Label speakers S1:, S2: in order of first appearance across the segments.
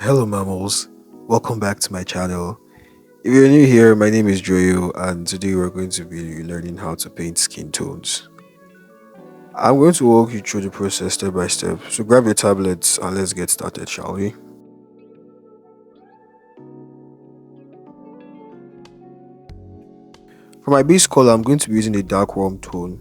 S1: Hello, mammals. Welcome back to my channel. If you're new here, my name is Joyo, and today we're going to be learning how to paint skin tones. I'm going to walk you through the process step by step. So grab your tablets and let's get started, shall we? For my base color, I'm going to be using a dark warm tone.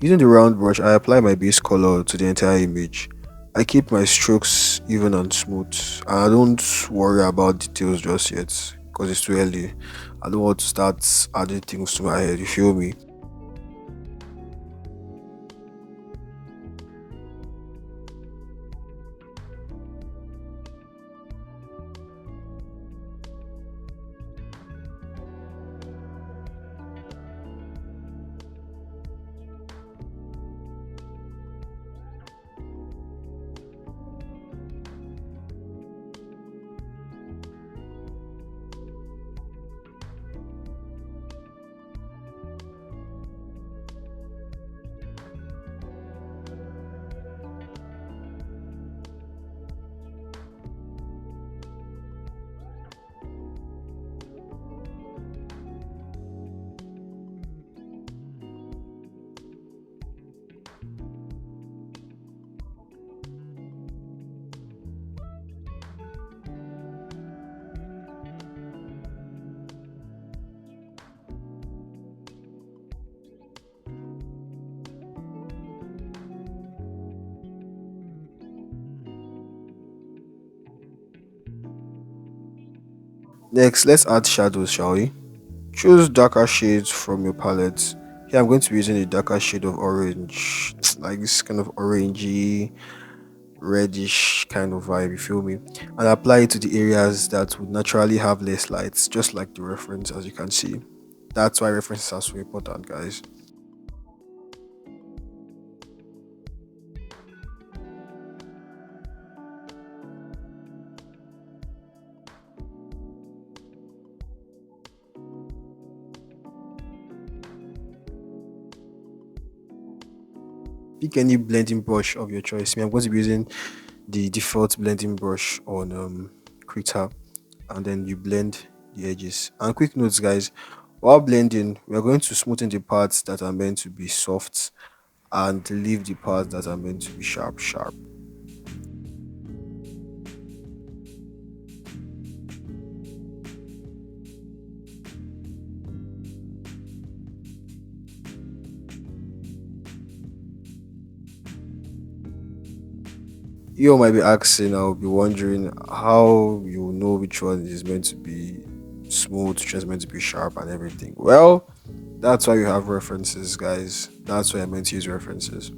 S1: Using the round brush, I apply my base color to the entire image. I keep my strokes even and smooth, and I don't worry about details just yet because it's too early. I don't want to start adding things to my head, you feel me? Next, let's add shadows, shall we? Choose darker shades from your palette. Here I'm going to be using a darker shade of orange, like this kind of orangey, reddish kind of vibe, you feel me? And apply it to the areas that would naturally have less lights, just like the reference as you can see. That's why references are so important, guys. Pick any blending brush of your choice. Me, I'm going to be using the default blending brush on Krita, and then you blend the edges. And quick notes, guys, while blending, we are going to smoothen the parts that are meant to be soft and leave the parts that are meant to be sharp. You might be asking, I'll be wondering how you know which one is meant to be smooth, which is meant to be sharp, and everything. Well, that's why you have references, guys. That's why I meant to use references.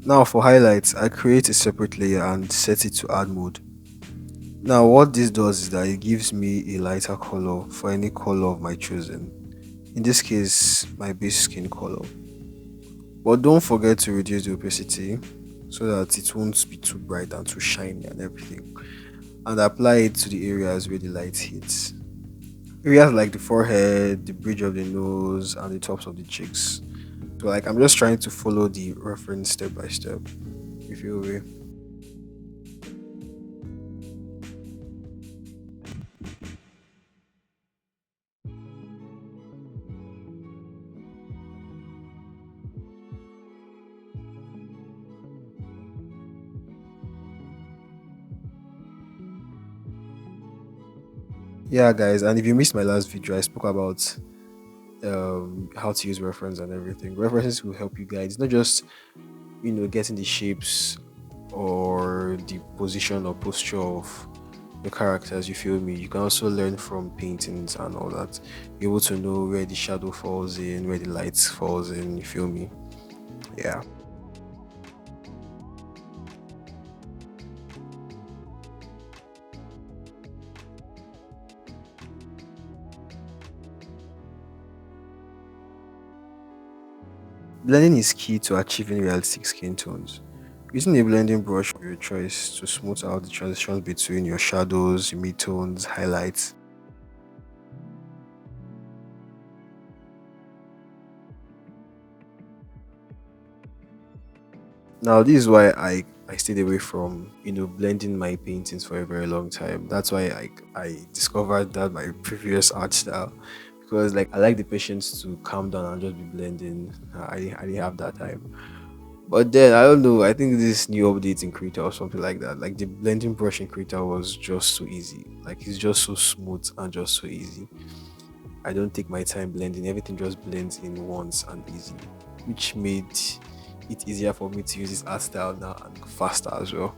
S1: Now for highlights, I create a separate layer and set it to add mode. Now what this does is that it gives me a lighter color for any color of my choosing. In this case, my base skin color. But don't forget to reduce the opacity so that it won't be too bright and too shiny and everything. And apply it to the areas where the light hits. Areas like the forehead, the bridge of the nose, and the tops of the cheeks. So like I'm just trying to follow the reference step by step. If you will. Yeah, guys, and if you missed my last video, I spoke about how to use reference and everything. References will help you guys, not just getting the shapes or the position or posture of the characters. You feel me? You can also learn from paintings and all that. You're able to know where the shadow falls in, where the light falls in. You feel me? Yeah. Blending is key to achieving realistic skin tones. Using a blending brush of your choice to smooth out the transitions between your shadows, midtones, highlights. Now, this is why I stayed away from blending my paintings for a very long time. That's why I discovered that my previous art style, because like I like the patience to calm down and just be blending. I didn't have that time. But then I don't know. I think this new update in Krita or something like that. Like the blending brush in Krita was just so easy. Like it's just so smooth and just so easy. I don't take my time blending. Everything just blends in once and easy, which made it easier for me to use this art style now and faster as well.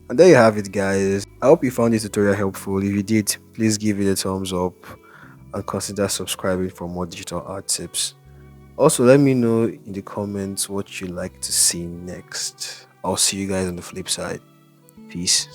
S1: And there you have it, guys. I hope you found this tutorial helpful. If you did, please give it a thumbs up and consider subscribing for more digital art tips. Also, let me know in the comments what you like to see next. I'll see you guys on the flip side. Peace.